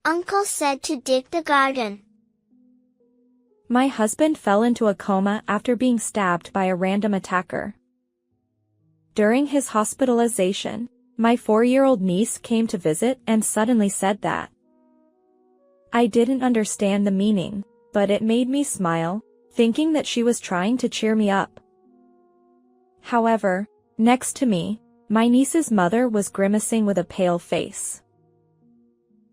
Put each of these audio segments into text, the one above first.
Uncle said to dig the garden. My husband fell into a coma after being stabbed by a random attacker. During his hospitalization, my 4-year-old niece came to visit and suddenly said that. I didn't understand the meaning, but it made me smile, thinking that she was trying to cheer me up. However, next to me, my niece's mother was grimacing with a pale face.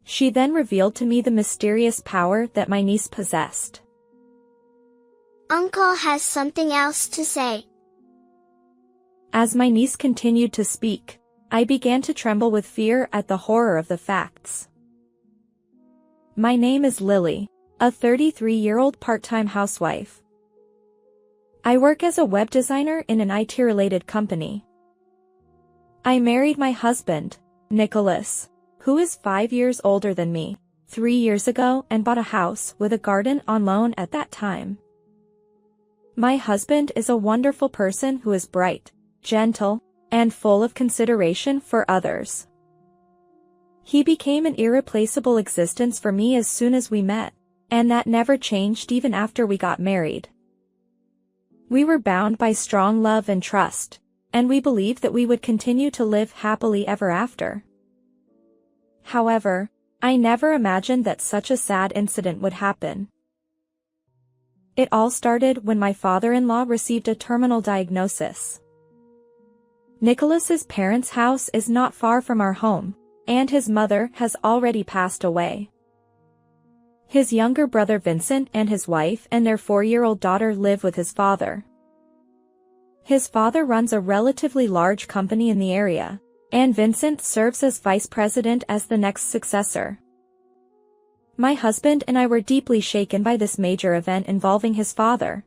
She then revealed to me the mysterious power that my niece possessed. Uncle has something else to say. As my niece continued to speak, I began to tremble with fear at the horror of the facts. My name is Lily, a 33-year-old part-time housewife. I work as a web designer in an IT-related company. I married my husband, Nicholas, who is 5 years older than me, 3 years ago and bought a house with a garden on loan at that time. My husband is a wonderful person who is bright, gentle, and full of consideration for others. He became an irreplaceable existence for me as soon as we met, and that never changed even after we got married. We were bound by strong love and trust, and we believed that we would continue to live happily ever after. However, I never imagined that such a sad incident would happen. It all started when my father-in-law received a terminal diagnosis. Nicholas's parents' house is not far from our home, and his mother has already passed away. His younger brother Vincent and his wife and their 4-year-old daughter live with his father. His father runs a relatively large company in the area, and Vincent serves as vice president as the next successor. My husband and I were deeply shaken by this major event involving his father.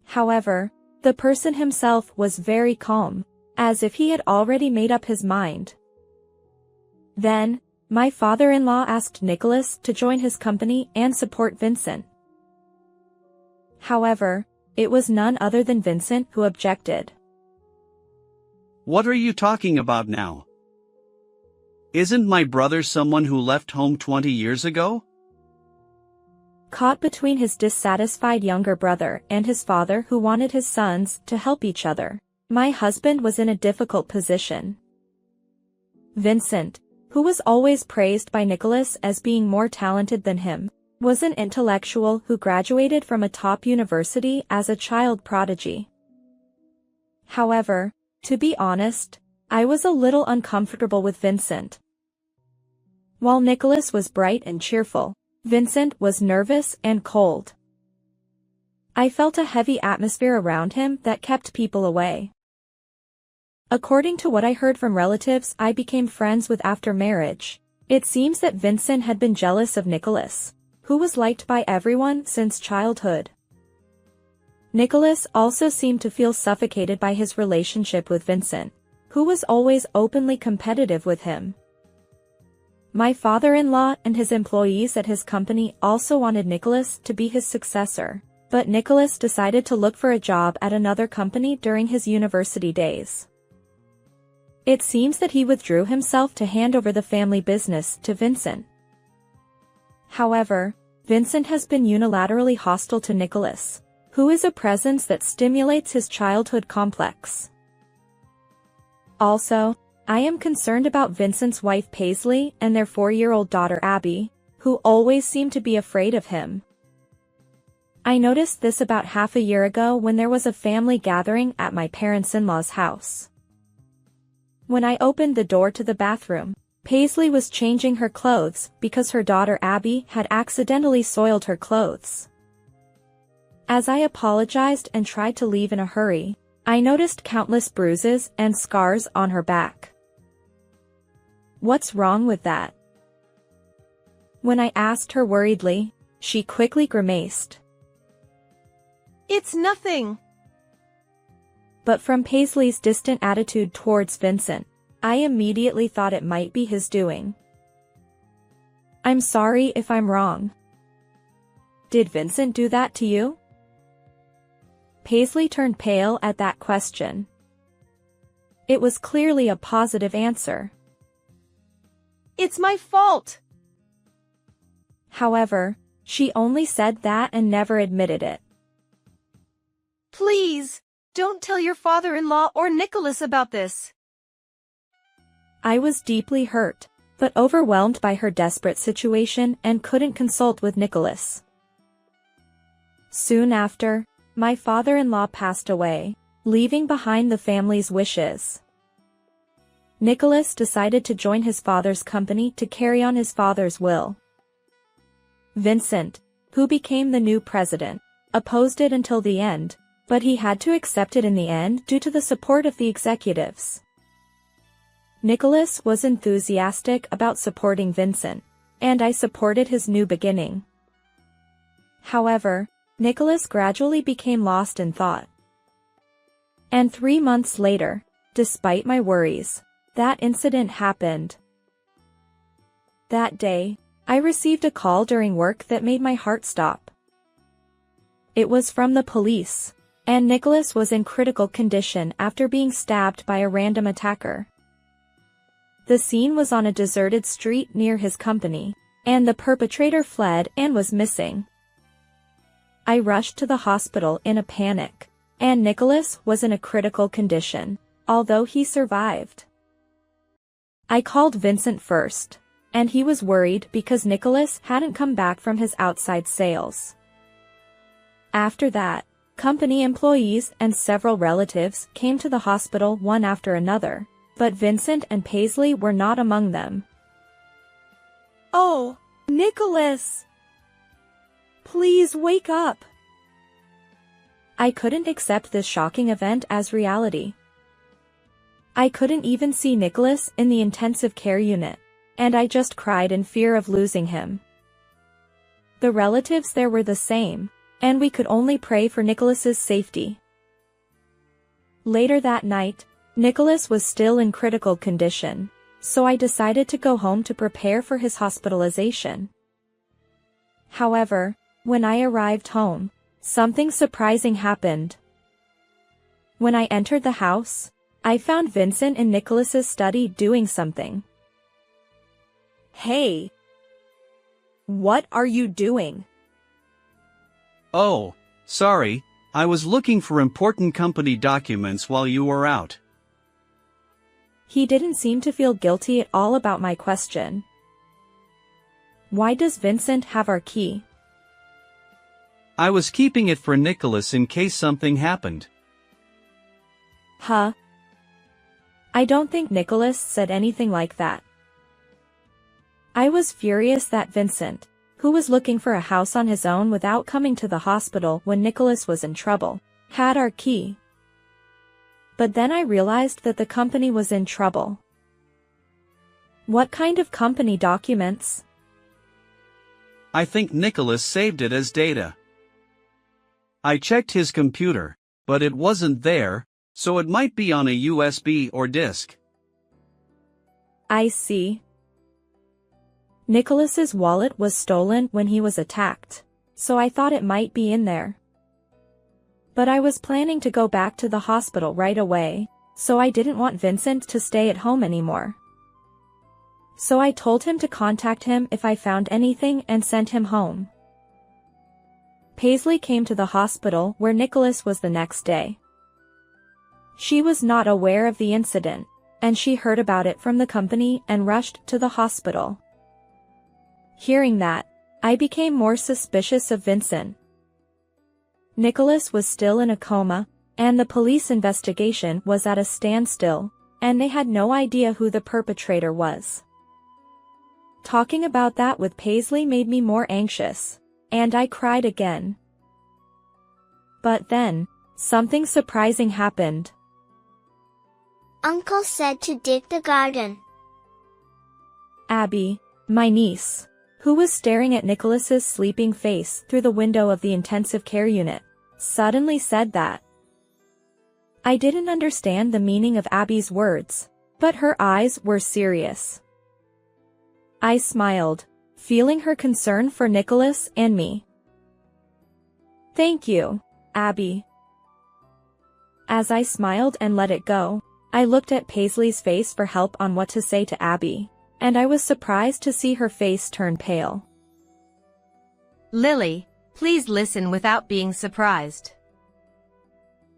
However, the person himself was very calm, as if he had already made up his mind. Then, my father-in-law asked Nicholas to join his company and support Vincent. However, it was none other than Vincent who objected. What are you talking about now? Isn't my brother someone who left home 20 years ago? Caught between his dissatisfied younger brother and his father who wanted his sons to help each other, my husband was in a difficult position. Vincent, who was always praised by Nicholas as being more talented than him, was an intellectual who graduated from a top university as a child prodigy. However, to be honest, I was a little uncomfortable with Vincent. While Nicholas was bright and cheerful, Vincent was nervous and cold. I felt a heavy atmosphere around him that kept people away. According to what I heard from relatives I became friends with after marriage, it seems that Vincent had been jealous of Nicholas, who was liked by everyone since childhood. Nicholas also seemed to feel suffocated by his relationship with Vincent, who was always openly competitive with him. My father-in-law and his employees at his company also wanted Nicholas to be his successor, but Nicholas decided to look for a job at another company during his university days. It seems that he withdrew himself to hand over the family business to Vincent. However, Vincent has been unilaterally hostile to Nicholas, who is a presence that stimulates his childhood complex. Also, I am concerned about Vincent's wife Paisley and their 4-year-old daughter Abby, who always seem to be afraid of him. I noticed this about half a year ago when there was a family gathering at my parents-in-law's house. When I opened the door to the bathroom, Paisley was changing her clothes because her daughter Abby had accidentally soiled her clothes. As I apologized and tried to leave in a hurry, I noticed countless bruises and scars on her back. What's wrong with that? When I asked her worriedly, she quickly grimaced. It's nothing. But from Paisley's distant attitude towards Vincent, I immediately thought it might be his doing. I'm sorry if I'm wrong. Did Vincent do that to you? Paisley turned pale at that question. It was clearly a positive answer. It's my fault. However, she only said that and never admitted it. Please, don't tell your father-in-law or Nicholas about this. I was deeply hurt, but overwhelmed by her desperate situation and couldn't consult with Nicholas. Soon after, my father-in-law passed away, leaving behind the family's wishes. Nicholas decided to join his father's company to carry on his father's will. Vincent, who became the new president, opposed it until the end, but he had to accept it in the end due to the support of the executives. Nicholas was enthusiastic about supporting Vincent, and I supported his new beginning. However, Nicholas gradually became lost in thought. And 3 months later, despite my worries, that incident happened. That day, I received a call during work that made my heart stop. It was from the police, and Nicholas was in critical condition after being stabbed by a random attacker. The scene was on a deserted street near his company, and the perpetrator fled and was missing. I rushed to the hospital in a panic, and Nicholas was in a critical condition, although he survived. I called Vincent first, and he was worried because Nicholas hadn't come back from his outside sales. After that, company employees and several relatives came to the hospital one after another, but Vincent and Paisley were not among them. Oh, Nicholas! Please wake up! I couldn't accept this shocking event as reality. I couldn't even see Nicholas in the intensive care unit, and I just cried in fear of losing him. The relatives there were the same, and we could only pray for Nicholas's safety. Later that night, Nicholas was still in critical condition, so I decided to go home to prepare for his hospitalization. However, when I arrived home, something surprising happened. When I entered the house, I found Vincent in Nicholas's study doing something. Hey! What are you doing? Oh, sorry, I was looking for important company documents while you were out. He didn't seem to feel guilty at all about my question. Why does Vincent have our key? I was keeping it for Nicholas in case something happened. Huh? I don't think Nicholas said anything like that. I was furious that Vincent, who was looking for a house on his own without coming to the hospital when Nicholas was in trouble, had our key. But then I realized that the company was in trouble. What kind of company documents? I think Nicholas saved it as data. I checked his computer, but it wasn't there, so it might be on a USB or disk. I see. Nicholas's wallet was stolen when he was attacked, so I thought it might be in there. But I was planning to go back to the hospital right away, so I didn't want Vincent to stay at home anymore. So I told him to contact him if I found anything and sent him home. Paisley came to the hospital where Nicholas was the next day. She was not aware of the incident, and she heard about it from the company and rushed to the hospital. Hearing that, I became more suspicious of Vincent. Nicholas was still in a coma, and the police investigation was at a standstill, and they had no idea who the perpetrator was. Talking about that with Paisley made me more anxious, and I cried again. But then, something surprising happened. Uncle said to dig the garden. Abby, my niece, who was staring at Nicholas's sleeping face through the window of the intensive care unit, suddenly said that. I didn't understand the meaning of Abby's words, but her eyes were serious. I smiled, feeling her concern for Nicholas and me. Thank you, Abby. As I smiled and let it go, I looked at Paisley's face for help on what to say to Abby, and I was surprised to see her face turn pale. Lily, please listen without being surprised.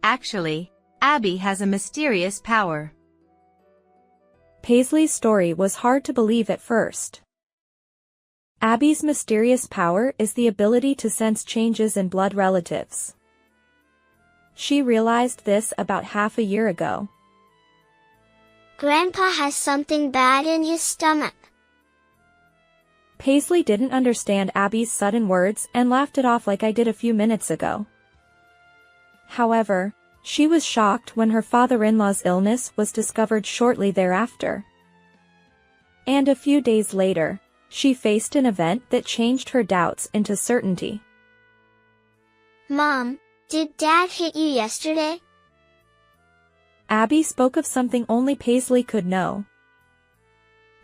Actually, Abby has a mysterious power. Paisley's story was hard to believe at first. Abby's mysterious power is the ability to sense changes in blood relatives. She realized this about half a year ago. Grandpa has something bad in his stomach. Paisley didn't understand Abby's sudden words and laughed it off like I did a few minutes ago. However, she was shocked when her father-in-law's illness was discovered shortly thereafter. And a few days later, she faced an event that changed her doubts into certainty. Mom, did Dad hit you yesterday? Abby spoke of something only Paisley could know.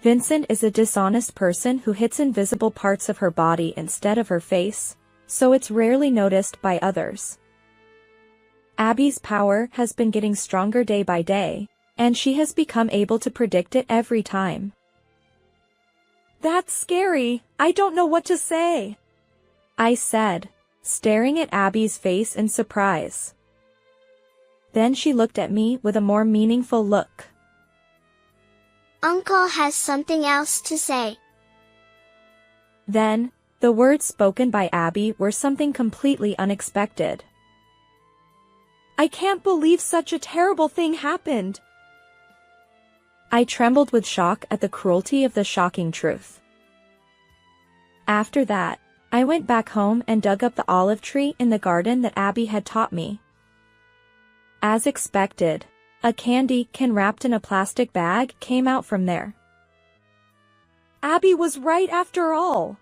Vincent is a dishonest person who hits invisible parts of her body instead of her face, so it's rarely noticed by others. Abby's power has been getting stronger day by day, and she has become able to predict it every time. "That's scary. I don't know what to say," I said, staring at Abby's face in surprise. Then she looked at me with a more meaningful look. Uncle has something else to say. Then, the words spoken by Abby were something completely unexpected. "I can't believe such a terrible thing happened." I trembled with shock at the cruelty of the shocking truth. After that, I went back home and dug up the olive tree in the garden that Abby had taught me. As expected, a candy can wrapped in a plastic bag came out from there. Abby was right after all.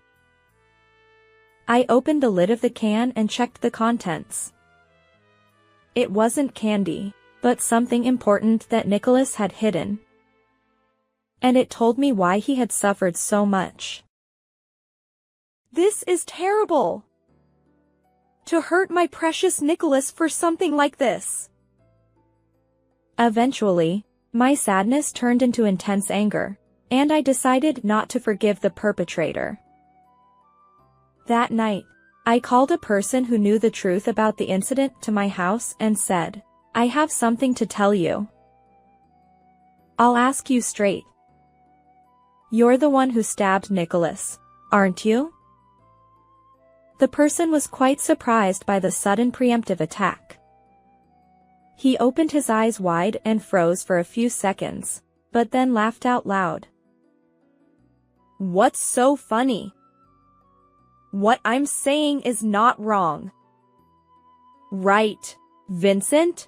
I opened the lid of the can and checked the contents. It wasn't candy, but something important that Nicholas had hidden. And it told me why he had suffered so much. "This is terrible. To hurt my precious Nicholas for something like this." Eventually, my sadness turned into intense anger, and I decided not to forgive the perpetrator. That night, I called a person who knew the truth about the incident to my house and said, "I have something to tell you. I'll ask you straight. You're the one who stabbed Nicholas, aren't you?" The person was quite surprised by the sudden preemptive attack. He opened his eyes wide and froze for a few seconds, but then laughed out loud. "What's so funny? What I'm saying is not wrong. Right, Vincent?"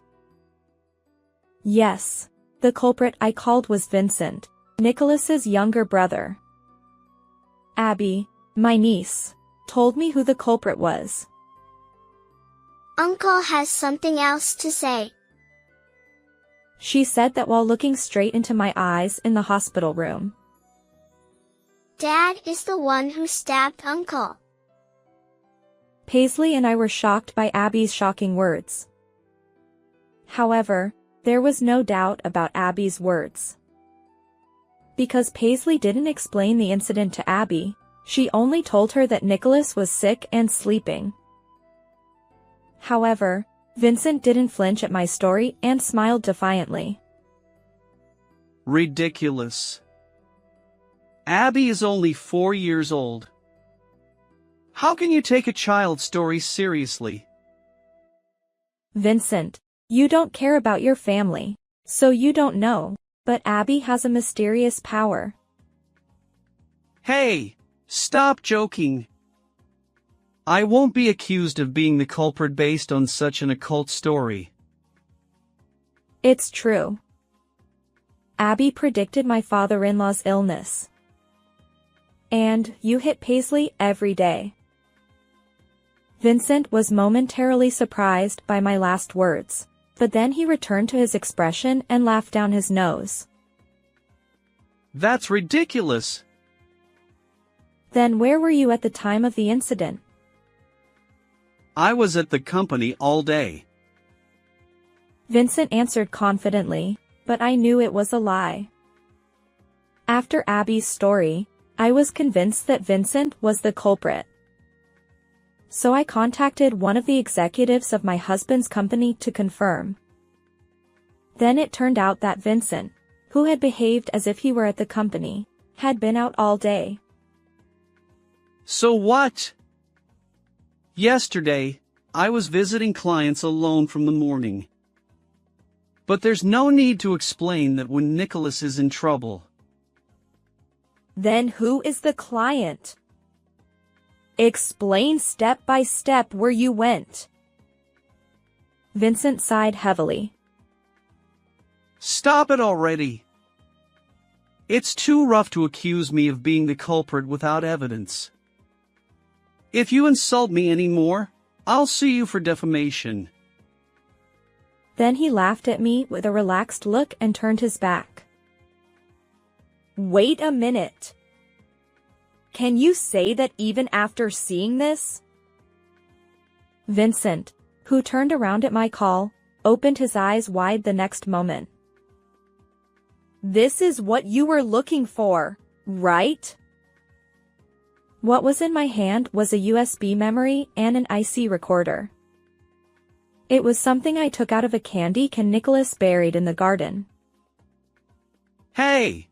Yes, the culprit I called was Vincent, Nicholas's younger brother. Abby, my niece, told me who the culprit was. Uncle has something else to say. She said that while looking straight into my eyes in the hospital room. Dad is the one who stabbed Uncle. Paisley and I were shocked by Abby's shocking words. However, there was no doubt about Abby's words. Because Paisley didn't explain the incident to Abby, she only told her that Nicholas was sick and sleeping. However, Vincent didn't flinch at my story and smiled defiantly. Ridiculous. Abby is only 4 years old. How can you take a child's story seriously? Vincent, you don't care about your family, so you don't know, but Abby has a mysterious power. Hey, stop joking. I won't be accused of being the culprit based on such an occult story. It's true. Abby predicted my father-in-law's illness. And you hit Paisley every day. Vincent was momentarily surprised by my last words, but then he returned to his expression and laughed down his nose. That's ridiculous. Then where were you at the time of the incident? I was at the company all day. Vincent answered confidently, but I knew it was a lie. After Abby's story, I was convinced that Vincent was the culprit. so I contacted one of the executives of my husband's company to confirm. Then it turned out that Vincent, who had behaved as if he were at the company, had been out all day. So what? Yesterday, I was visiting clients alone from the morning. But there's no need to explain that when Nicholas is in trouble. Then who is the client? Explain step by step where you went. Vincent sighed heavily. Stop it already. It's too rough to accuse me of being the culprit without evidence. If you insult me anymore, I'll sue you for defamation. Then he laughed at me with a relaxed look and turned his back. Wait a minute. Can you say that even after seeing this? Vincent, who turned around at my call, opened his eyes wide the next moment. This is what you were looking for, right? What was in my hand was a USB memory and an IC recorder. It was something I took out of a candy can Nicholas buried in the garden. Hey!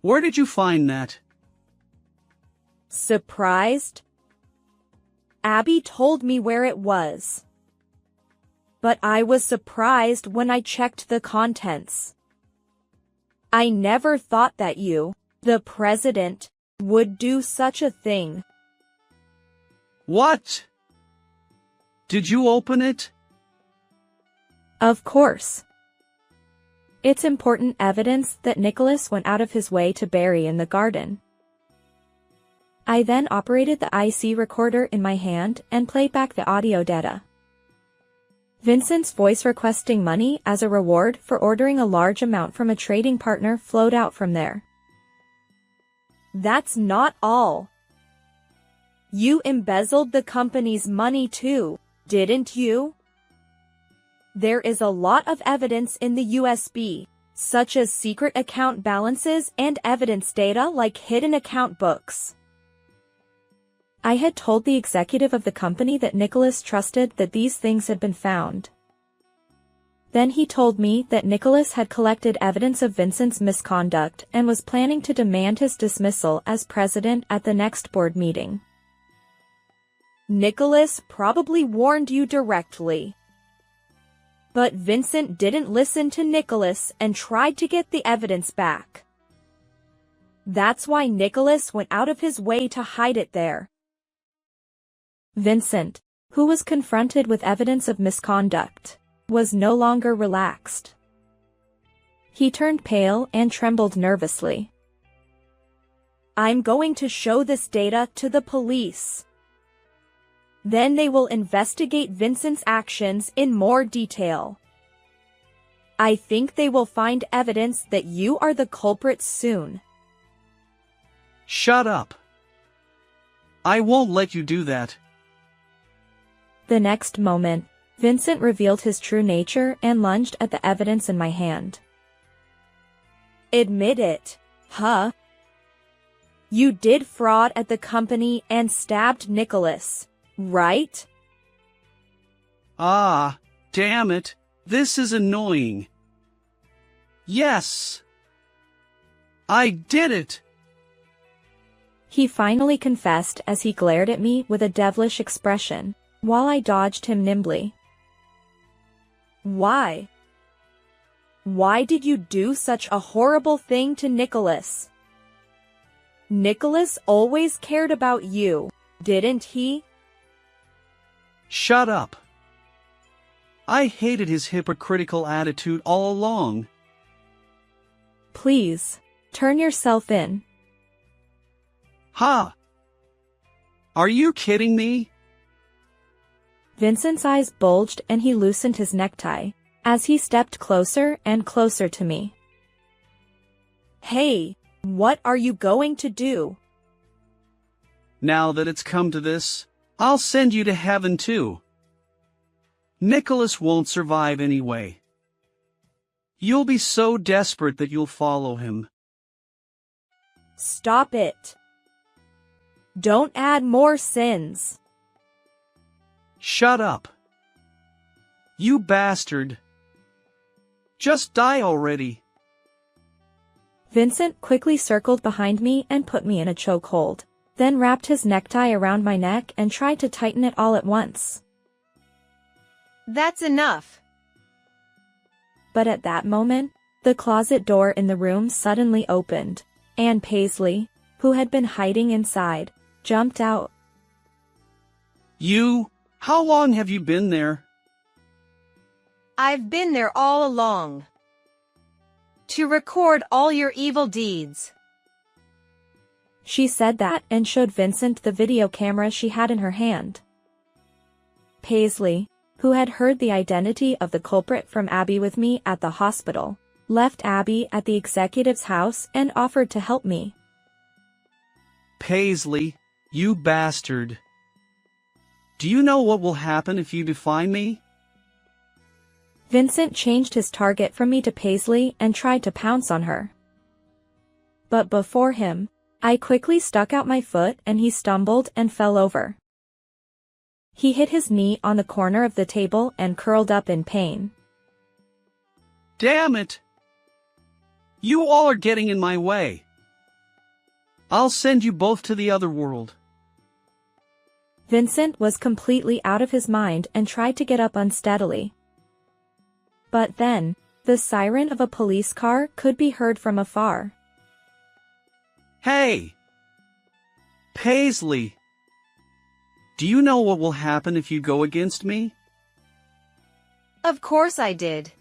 Where did you find that? Surprised? Abby told me where it was. But I was surprised when I checked the contents. I never thought that you, the president, would do such a thing. What? Did you open it? Of course. It's important evidence that Nicholas went out of his way to bury in the garden. I then operated the IC recorder in my hand and played back the audio data. Vincent's voice requesting money as a reward for ordering a large amount from a trading partner flowed out from there. That's not all. You embezzled the company's money too, didn't you? There is a lot of evidence in the USB, such as secret account balances and evidence data like hidden account books. I had told the executive of the company that Nicholas trusted that these things had been found. Then he told me that Nicholas had collected evidence of Vincent's misconduct and was planning to demand his dismissal as president at the next board meeting. Nicholas probably warned you directly. But Vincent didn't listen to Nicholas and tried to get the evidence back. That's why Nicholas went out of his way to hide it there. Vincent, who was confronted with evidence of misconduct, was no longer relaxed. He turned pale and trembled nervously. I'm going to show this data to the police. Then they will investigate Vincent's actions in more detail. I think they will find evidence that you are the culprit soon. Shut up. I won't let you do that. The next moment, Vincent revealed his true nature and lunged at the evidence in my hand. Admit it, huh? You did fraud at the company and stabbed Nicholas, right? Ah, damn it, this is annoying. Yes. I did it. He finally confessed as he glared at me with a devilish expression, while I dodged him nimbly. Why? Why did you do such a horrible thing to Nicholas? Nicholas always cared about you, didn't he? Shut up. I hated his hypocritical attitude all along. Please, turn yourself in. Ha! Are you kidding me? Vincent's eyes bulged and he loosened his necktie, as he stepped closer and closer to me. Hey, what are you going to do? Now that it's come to this, I'll send you to heaven too. Nicholas won't survive anyway. You'll be so desperate that you'll follow him. Stop it. Don't add more sins. Shut up. You bastard. Just die already. Vincent quickly circled behind me and put me in a chokehold, then wrapped his necktie around my neck and tried to tighten it all at once. That's enough. But at that moment, the closet door in the room suddenly opened, and Paisley, who had been hiding inside, jumped out. How long have you been there? I've been there all along. To record all your evil deeds. She said that and showed Vincent the video camera she had in her hand. Paisley, who had heard the identity of the culprit from Abby with me at the hospital, left Abby at the executive's house and offered to help me. Paisley, you bastard. Do you know what will happen if you defy me? Vincent changed his target from me to Paisley and tried to pounce on her. But before him, I quickly stuck out my foot and he stumbled and fell over. He hit his knee on the corner of the table and curled up in pain. Damn it! You all are getting in my way. I'll send you both to the other world. Vincent was completely out of his mind and tried to get up unsteadily. But then, the siren of a police car could be heard from afar. Hey! Paisley! Do you know what will happen if you go against me? Of course I did.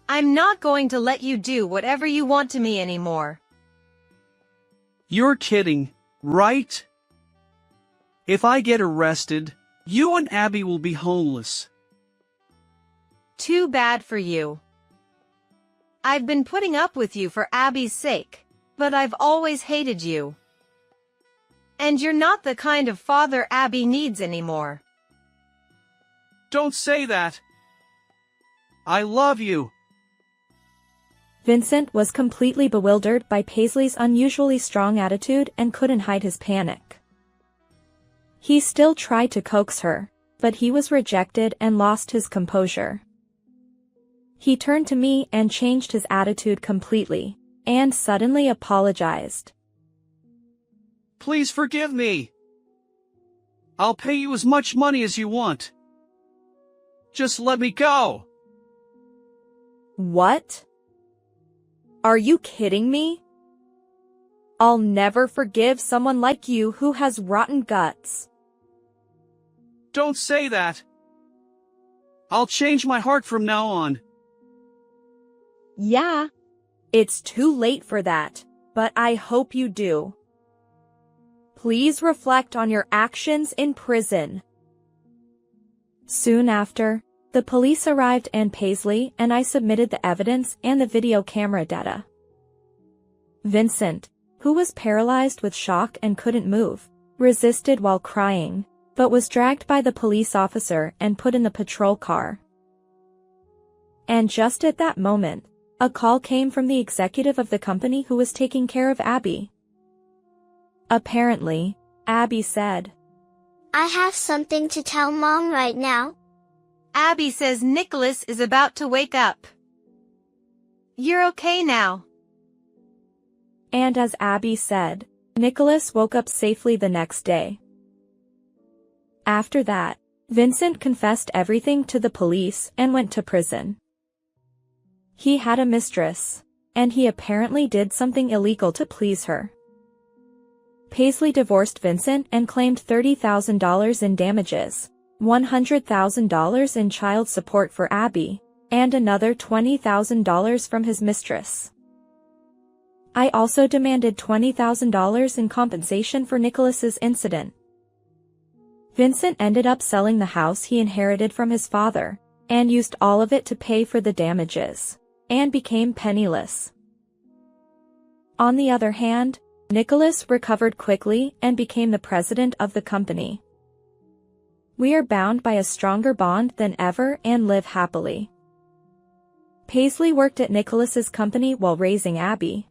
I'm not going to let you do whatever you want to me anymore. You're kidding, right? If I get arrested, you and Abby will be homeless. Too bad for you. I've been putting up with you for Abby's sake, but I've always hated you. And you're not the kind of father Abby needs anymore. Don't say that. I love you. Vincent was completely bewildered by Paisley's unusually strong attitude and couldn't hide his panic. He still tried to coax her, but he was rejected and lost his composure. He turned to me and changed his attitude completely, and suddenly apologized. Please forgive me. I'll pay you as much money as you want. Just let me go. What? Are you kidding me? I'll never forgive someone like you who has rotten guts. Don't say that. I'll change my heart from now on. Yeah. It's too late for that, but I hope you do. Please reflect on your actions in prison. Soon after, the police arrived and Paisley and I submitted the evidence and the video camera data. Vincent, who was paralyzed with shock and couldn't move, resisted while crying, but was dragged by the police officer and put in the patrol car. And just at that moment, a call came from the executive of the company who was taking care of Abby. Apparently, Abby said, I have something to tell Mom right now. Abby says Nicholas is about to wake up. You're okay now. And as Abby said, Nicholas woke up safely the next day. After that, Vincent confessed everything to the police and went to prison. He had a mistress, and he apparently did something illegal to please her. Paisley divorced Vincent and claimed $30,000 in damages, $100,000 in child support for Abby, and another $20,000 from his mistress. I also demanded $20,000 in compensation for Nicholas's incident. Vincent ended up selling the house he inherited from his father, and used all of it to pay for the damages, and became penniless. On the other hand, Nicholas recovered quickly and became the president of the company. We are bound by a stronger bond than ever and live happily. Paisley worked at Nicholas's company while raising Abby.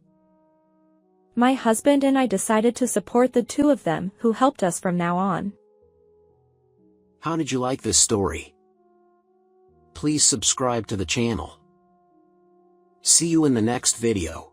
My husband and I decided to support the two of them who helped us from now on. How did you like this story? Please subscribe to the channel. See you in the next video.